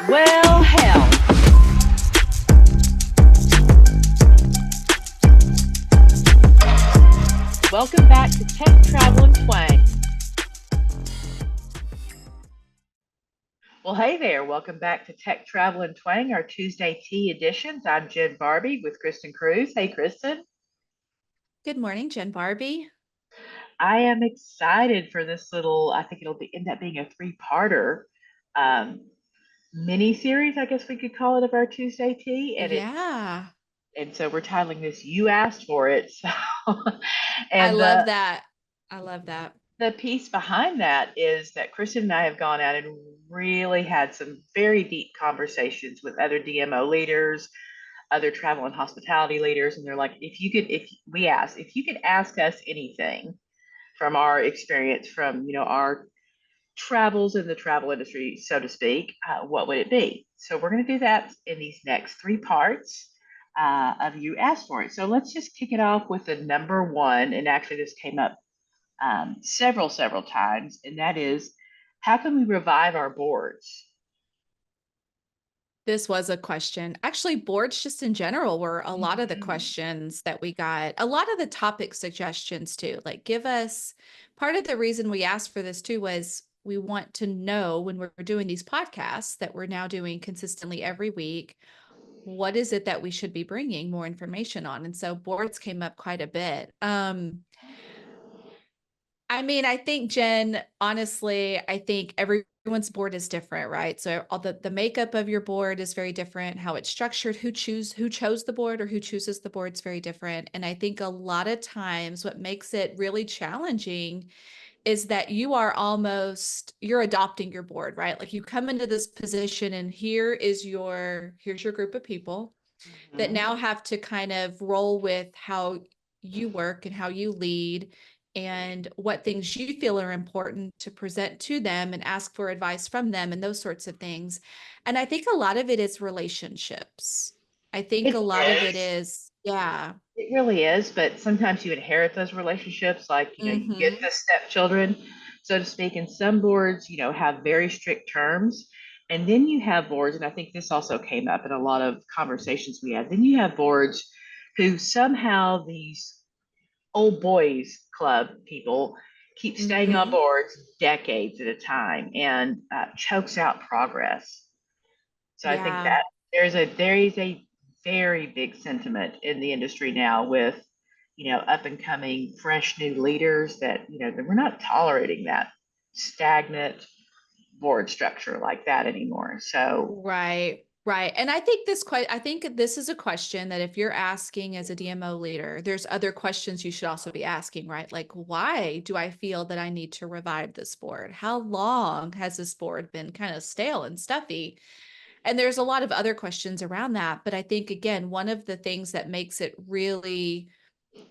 Well, hell. Welcome back to Tech Travel and Twang. Well, hey there. Welcome back to Tech Travel and Twang, our Tuesday tea editions. I'm Jenn Barbee with Kristen Cruz. Hey, Kristen. Good morning, Jenn Barbee. I am excited for this little, I think end up being a three-parter um, mini series, I guess we could call it, of our Tuesday tea. Yeah, And so we're titling this "You Asked for It." So, I and love that. I love that. the piece behind that is that Kristen and I have gone out and really had some very deep conversations with other DMO leaders, other travel and hospitality leaders, and they're like, if we asked, if you could ask us anything from our experience, from our travels in the travel industry, so to speak, what would it be? So we're going to do that in these next three parts of You Asked For It. So let's just kick it off with the number one, and actually this came up several times, and that is, how can we revive our boards? This was a question. Actually, boards just in general were a lot of the Mhm. questions that we got. A lot of the topic suggestions too. Like give us part of the reason we asked for this too was we want to know when we're doing these podcasts that we're now doing consistently every week, what is it that we should be bringing more information on? And so boards came up quite a bit. I mean, I think Jenn, honestly, I think everyone's board is different, right? So all the makeup of your board is very different, how it's structured, who chose the board or who chooses the board is very different. And I think a lot of times what makes it really challenging is that you're adopting your board, right? Like you come into this position and here's your group of people that Mhm. now have to kind of roll with how you work and how you lead and what things you feel are important to present to them and ask for advice from them and those sorts of things. And I think a lot of it is relationships. I think It a lot of it is. is, yeah. It really is, but sometimes you inherit those relationships, like, you get Mm-hmm. the stepchildren, so to speak, and some boards, have very strict terms. And then you have boards, and I think this also came up in a lot of conversations we had. Then you have boards who somehow these old boys club people keep staying on Mm-hmm. boards decades at a time and chokes out progress. So I think Yeah. that there is a very big sentiment in the industry now with, up and coming fresh new leaders that, that we're not tolerating that stagnant board structure like that anymore. So, Right, right. And I think this is a question that if you're asking as a DMO leader, there's other questions you should also be asking, right? Like, why do I feel that I need to revive this board? How long has this board been kind of stale and stuffy? And there's a lot of other questions around that. But I think, again, one of the things that makes it really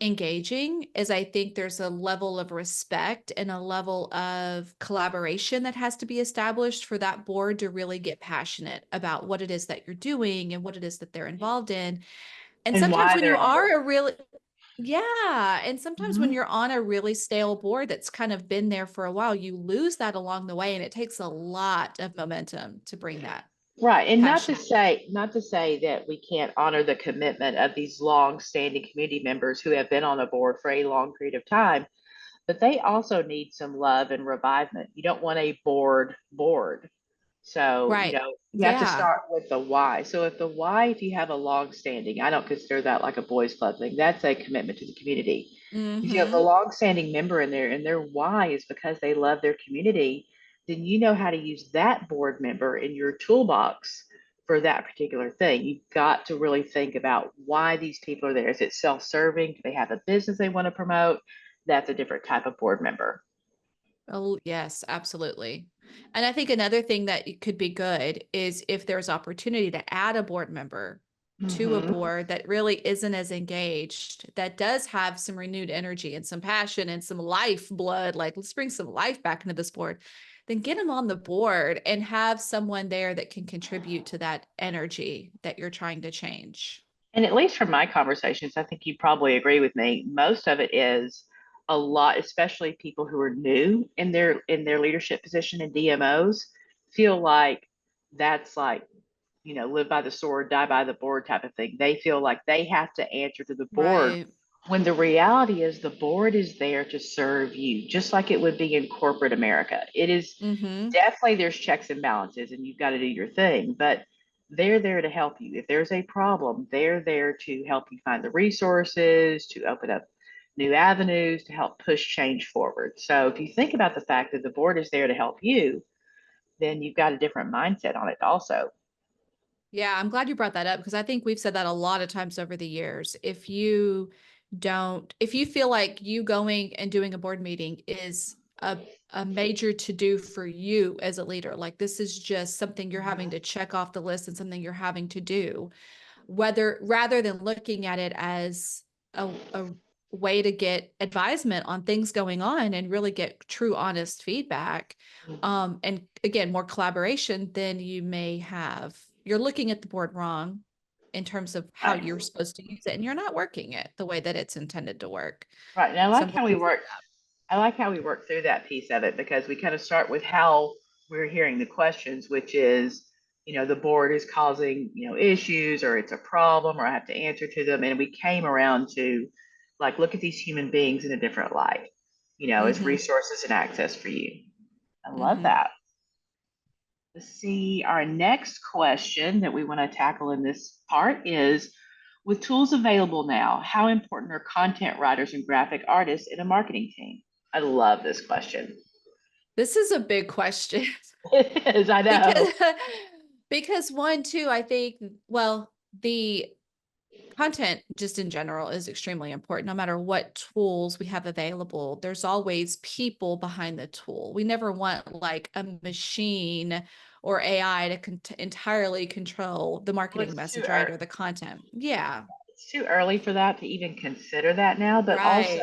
engaging is I think there's a level of respect and a level of collaboration that has to be established for that board to really get passionate about what it is that you're doing and what it is that they're involved in. And and sometimes why when they're you on board. are a really yeah, and sometimes when Mhm. you're on a really stale board that's kind of been there for a while, you lose that along the way and it takes a lot of momentum to bring that Right. And not to passion. say, not to say that we can't honor the commitment of these long standing community members who have been on the board for a long period of time, but they also need some love and revivement. You don't want a board. So, Right. you have to Yeah. start with the why. So if you have a long standing, I don't consider that like a boys club thing. That's a commitment to the community. If you have a Mm-hmm. long standing member in there and their why is because they love their community, then you know how to use that board member in your toolbox for that particular thing. You've got to really think about why these people are there. Is it self-serving? Do they have a business they want to promote? That's a different type of board member. Oh, yes, absolutely. And I think another thing that could be good is if there's opportunity to add a board member to a Mm-hmm. board that really isn't as engaged, that does have some renewed energy and some passion and some life blood, like let's bring some life back into this board, then get them on the board and have someone there that can contribute to that energy that you're trying to change. And at least from my conversations, I think you probably agree with me. Most of it is a lot, especially people who are new in their leadership position in DMOs, feel like that's like, live by the sword, die by the board type of thing. They feel like they have to answer to the board Right. when the reality is the board is there to serve you, just like it would be in corporate America. It is Mm-hmm. definitely, there's checks and balances and you've got to do your thing, but they're there to help you. If there's a problem, they're there to help you find the resources, to open up new avenues, to help push change forward. So if you think about the fact that the board is there to help you, then you've got a different mindset on it also. Yeah, I'm glad you brought that up because I think we've said that a lot of times over the years. If you feel like you going and doing a board meeting is a major to do for you as a leader, like this is just something you're having to check off the list and something you're having to do, whether rather than looking at it as a way to get advisement on things going on and really get true honest feedback, and again more collaboration, then you're looking at the board wrong in terms of how Right. you're supposed to use it and you're not working it the way that it's intended to work. Right. And I So like I'm how glad we you said work. I like how we work through that piece of it because we kind of start with how we're hearing the questions, which is, the board is causing, issues or it's a problem or I have to answer to them. And we came around to like, look at these human beings in a different light, that. as Mm-hmm. resources and access for you. I love Mm-hmm. that. Let's see. Our next question that we want to tackle in this part is, with tools available now, how important are content writers and graphic artists in a marketing team? I love this question. This is a big question. It is, I know. because because one too, I think, well, the content just in general is extremely important. No matter what tools we have available, there's always people behind the tool. We never want like a machine or AI to entirely control the Well, marketing message, right? Or the content. Yeah. it's too early for that to even consider that now, but Right.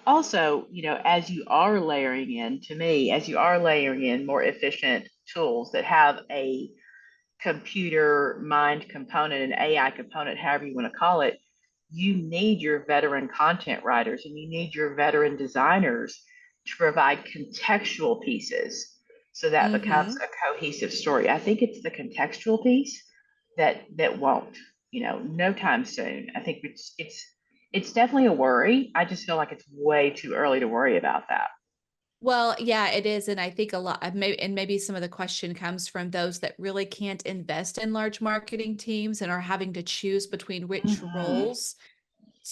also, as you are layering in, to me, as you are layering in more efficient tools that have a computer mind component, an AI component, however you want to call it, you need your veteran content writers and you need your veteran designers to provide contextual pieces so that becomes Mm-hmm. a cohesive story. I think it's the contextual piece that won't, no time soon. I think it's definitely a worry. I just feel like it's way too early to worry about that. Well, yeah, it is. And I think a lot of maybe some of the question comes from those that really can't invest in large marketing teams and are having to choose between which Mm-hmm. roles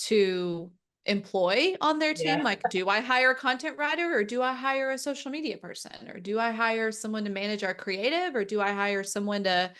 to employ on their team. Yeah. Like, do I hire a content writer or do I hire a social media person? Or do I hire someone to manage our creative? Or do I hire someone to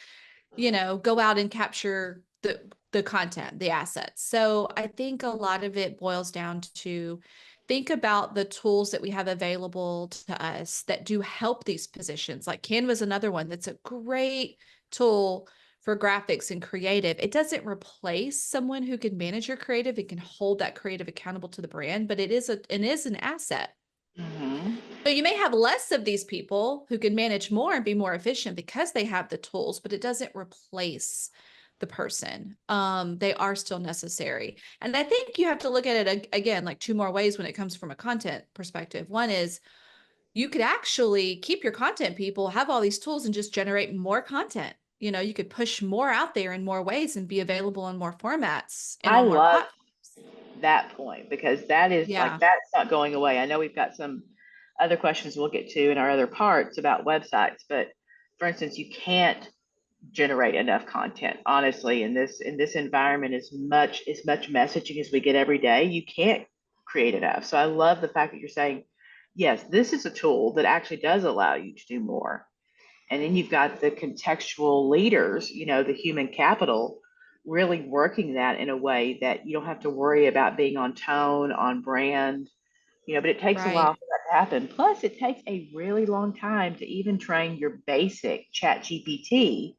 go out and capture the content, the assets. So I think a lot of it boils down to think about the tools that we have available to us that do help these positions. Like Canva is another one that's a great tool for graphics and creative. It doesn't replace someone who can manage your creative. It can hold that creative accountable to the brand, but it is an asset. Mm-hmm. So you may have less of these people who can manage more and be more efficient because they have the tools, but it doesn't replace the person. They are still necessary. And I think you have to look at it again, like two more ways when it comes from a content perspective. One is you could actually keep your content people, have all these tools and just generate more content. You could push more out there in more ways and be available in more formats and I on more love platforms. that point because that is like Yeah. that's not going away. I know we've got some other questions we'll get to in our other parts about websites, but for instance, you can't generate enough content. Honestly, in this environment, as much messaging as we get every day, you can't create enough. So I love the fact that you're saying, yes, this is a tool that actually does allow you to do more. And then you've got the contextual leaders, the human capital, really working that in a way that you don't have to worry about being on tone, on brand, but it takes a while Right. for that to happen. Plus, it takes a really long time to even train your basic chat GPT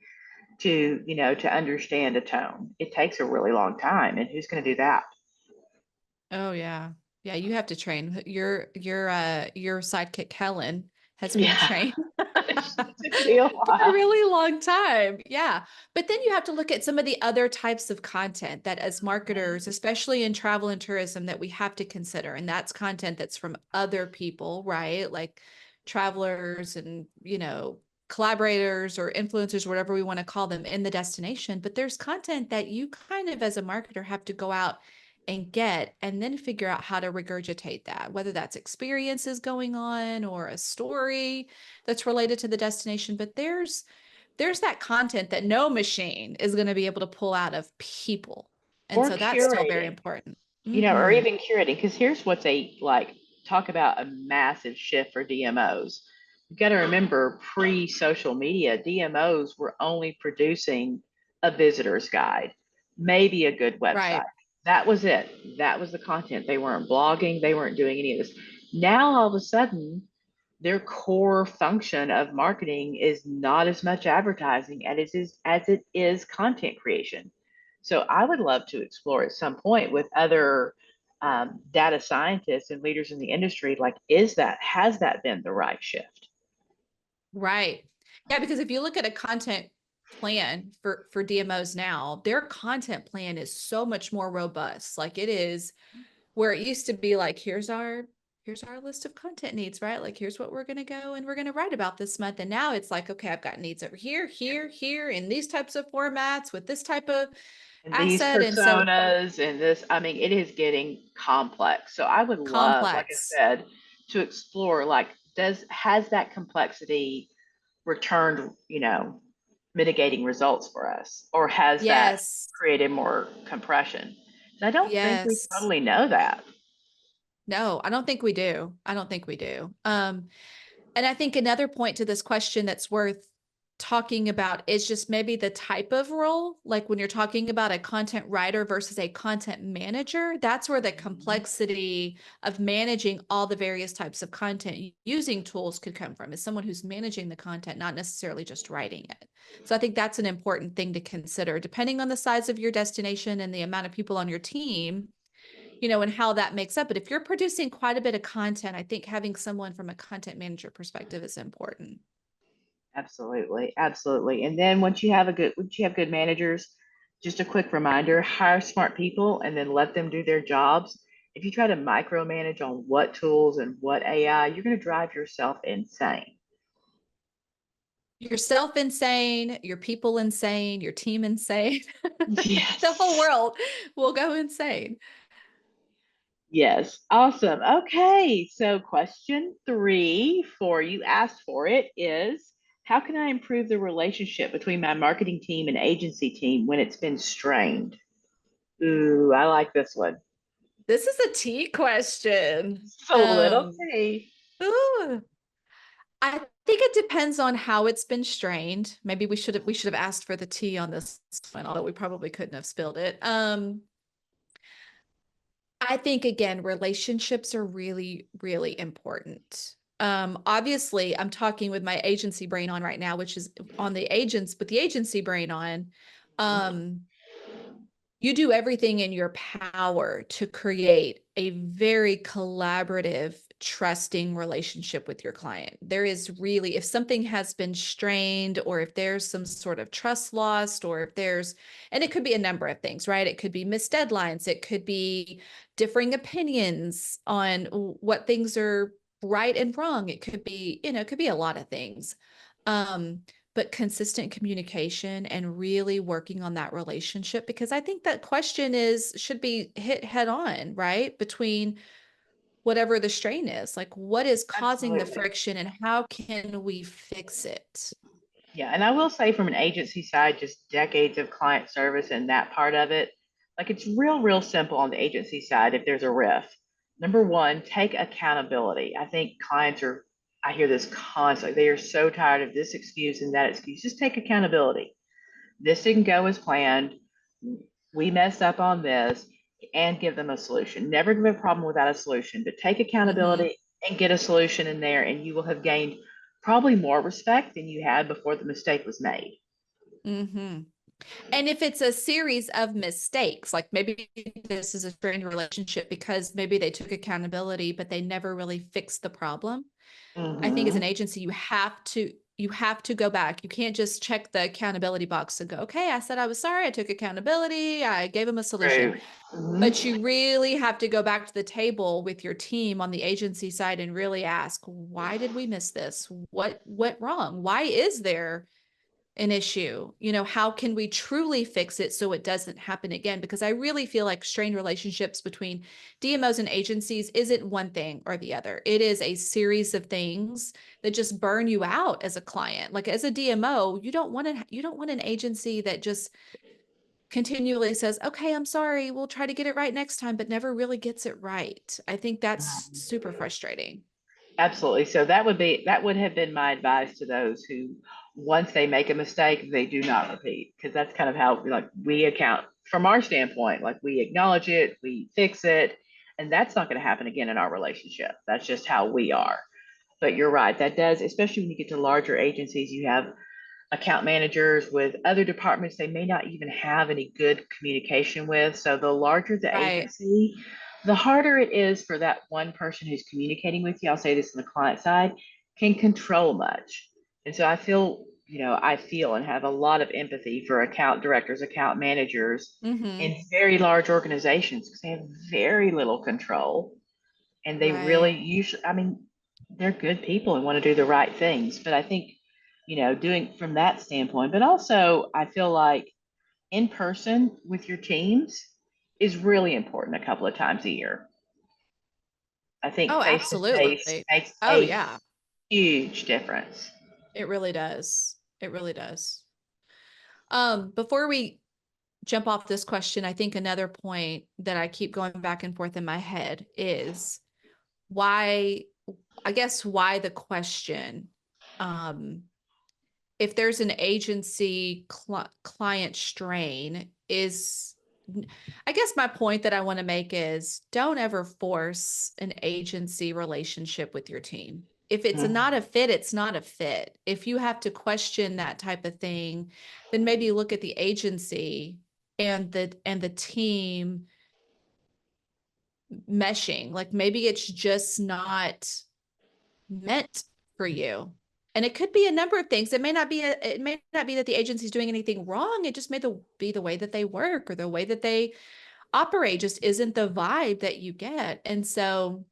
to understand a tone. It takes a really long time. And who's going to do that? Oh yeah. Yeah, you have to train. Your sidekick Helen has been Yeah. trained It took me a for a while. really long time. Yeah. But then you have to look at some of the other types of content that as marketers, especially in travel and tourism, that we have to consider. And that's content that's from other people, right? Like travelers and, collaborators or influencers, whatever we want to call them, in the destination, but there's content that you kind of as a marketer have to go out and get and then figure out how to regurgitate that, whether that's experiences going on or a story that's related to the destination. But there's that content that no machine is going to be able to pull out of people. And Or so that's still very curating, important. or Hmm. even curating. Because here's what's a like talk about a massive shift for DMOs. You've got to remember pre social media, DMOs were only producing a visitor's guide, maybe a good website. Right. That was it. That was the content. They weren't blogging, they weren't doing any of this. Now, all of a sudden, their core function of marketing is not as much advertising as it is content creation. So I would love to explore at some point with other data scientists and leaders in the industry, like, has that been the right shift? Right. Yeah, because if you look at a content plan for DMOs now, their content plan is so much more robust. Like it is where it used to be like, here's our list of content needs, right? Like here's what we're going to go and we're going to write about this month. And now it's like, okay, I've got needs over here, here, here in these types of formats with this type of And these asset. And so personas and this, I mean, it is getting complex. So I would love, like I complex. said, to explore, like, has that complexity returned, mitigating results for us, or has that Yes. created more compression? And I don't think we Yes. totally know that. No, I don't think we do. I don't think we do. And I think another point to this question that's worth talking about is just maybe the type of role. Like when you're talking about a content writer versus a content manager, that's where the Mhm. complexity of managing all the various types of content using tools could come from, is someone who's managing the content, not necessarily just writing it. So I think that's an important thing to consider, depending on the size of your destination and the amount of people on your team, and how that makes up. But if you're producing quite a bit of content, I think having someone from a content manager perspective is important. Absolutely, absolutely. And then once you have good managers, just a quick reminder: hire smart people and then let them do their jobs. If you try to micromanage on what tools and what AI, you're going to drive yourself insane. Yourself insane, your people insane, your team insane. The whole Yes. world will go insane. Yes. Awesome. Okay. So, question three, for you asked for it, is how can I improve the relationship between my marketing team and agency team when it's been strained? Ooh, I like this one. This is a T question. It's a little T. Ooh, I think it depends on how it's been strained. Maybe we should have asked for the T on this one, although we probably couldn't have spilled it. I think again, relationships are really, really important. Obviously, I'm talking with my agency brain on right now, which is on the agents, with the agency brain on. Um, you do everything in your power to create a very collaborative, trusting relationship with your client. There is really, if something has been strained, or if there's some sort of trust lost, or if there's, and it could be a number of things, right? It could be missed deadlines, it could be differing opinions on what things are right and wrong. It could be, it could be a lot of things. Um, but consistent communication and really working on that relationship, because I think that question should be hit head on, right? Between whatever the strain is, like what is causing the Absolutely. friction and how can we fix it? Yeah, and I will say from an agency side, just decades of client service and that part of it, like it's real simple on the agency side if there's a riff. Number one, take accountability. I think I hear this constantly. They are so tired of this excuse and that excuse. Just take accountability. This didn't go as planned. We messed up on this, and give them a solution. Never give a problem without a solution, but take Mm-hmm. accountability and get a solution in there, and you will have gained probably more respect than you had before the mistake was made. Mm-hmm. And if it's a series of mistakes, like maybe this is a strained relationship because maybe they took accountability, but they never really fixed the problem. I think as an Mm-hmm. agency, you have to you have to go back. You can't just check the accountability box and go, okay, I said I was sorry. I took accountability. I gave them a solution. True. But Mhm. you really have to go back to the table with your team on the agency side and really ask, why did we miss this? What went wrong? Why is there an issue? How can we truly fix it so it doesn't happen again? Because I really feel like strained relationships between DMOs and agencies isn't one thing or the other. It is a series of things that just burn you out as a client. Like as a DMO, you don't want an agency that just continually says, okay, I'm sorry, we'll try to get it right next time, but never really gets it right. I think that's super frustrating. Absolutely. So that would have been my advice to those who, once they make a mistake, they do not repeat, because that's kind of how like we account from our standpoint. Like we acknowledge it, we fix it, and that's not going to happen again in our relationship. That's just how we are. But you're right, that does, especially when you get to larger agencies, you have account managers with other departments they may not even have any good communication with. So the larger the Right. agency, the harder it is for that one person who's communicating with you. I'll say this on the client side, can control much. And so I feel and have a lot of empathy for account directors, account managers Mm-hmm. in very large organizations because they have very little control and they really Right. usually, I mean, they're good people and want to do the right things. But I think, doing from that standpoint, but also I feel like in person with your teams is really important a couple of times a year. I think Oh, face to face absolutely. makes Oh, a yeah. huge difference. It really does. It really does. Before we jump off this question, I think another point that I keep going back and forth in my head is why, I guess, why the question. Um, if there's an agency client strain, is I guess my point that I want to make is don't ever force an agency relationship with your team. If it's Mhm. not a fit, it's not a fit. If you have to question that type of thing, then maybe look at the agency and the team meshing. Like maybe it's just not meant for you. And it could be a number of things. It may not be that the agency is doing anything wrong. It just be the way that they work or the way that they operate just isn't the vibe that you get. And so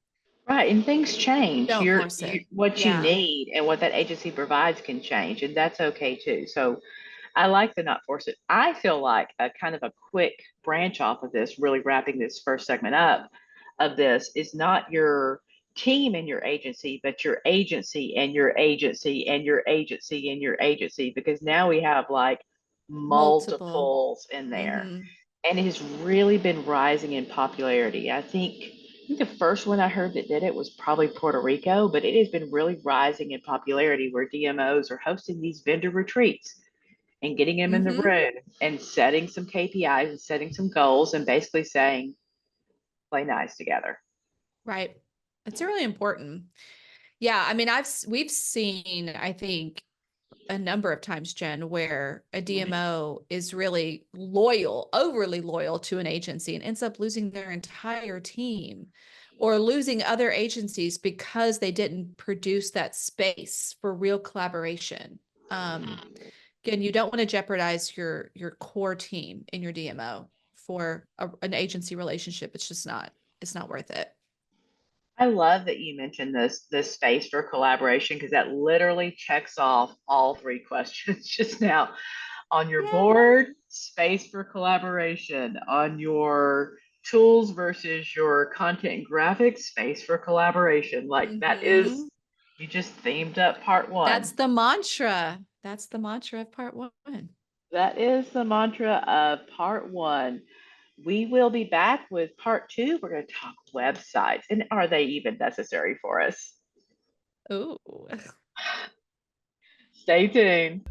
Right, and things change. don't force it. What you Yeah. need and what that agency provides can change, and that's okay too. So I like the not force it. I feel like a kind of a quick branch off of this, really wrapping this first segment up of this, is not your team and your agency, but your agency and your agency and your agency and your agency, because now we have like Multiple. multiples in there. Mm-hmm. And it has really been rising in popularity. I think the first one I heard that did it was probably Puerto Rico, but it has been really rising in popularity where DMOs are hosting these vendor retreats and getting them in the Mm-hmm. room and setting some KPIs and setting some goals and basically saying, play nice together. Right. It's really important. Yeah. I mean, we've seen, I think, a number of times, Jenn, where a DMO is really loyal, overly loyal to an agency and ends up losing their entire team or losing other agencies because they didn't produce that space for real collaboration. Um, Again, you don't want to jeopardize your core team in your DMO for an agency relationship. It's not worth it. I love that you mentioned this space for collaboration because that literally checks off all three questions just now. On your Yeah. board, space for collaboration. On your tools versus your content and graphics, space for collaboration. Like that is, Hmm. you just themed up part That's one. the mantra. That's the mantra of part one. That is the mantra of part one. We will be back with part two. We're going to talk websites and are they even necessary for us? Ooh. Stay tuned.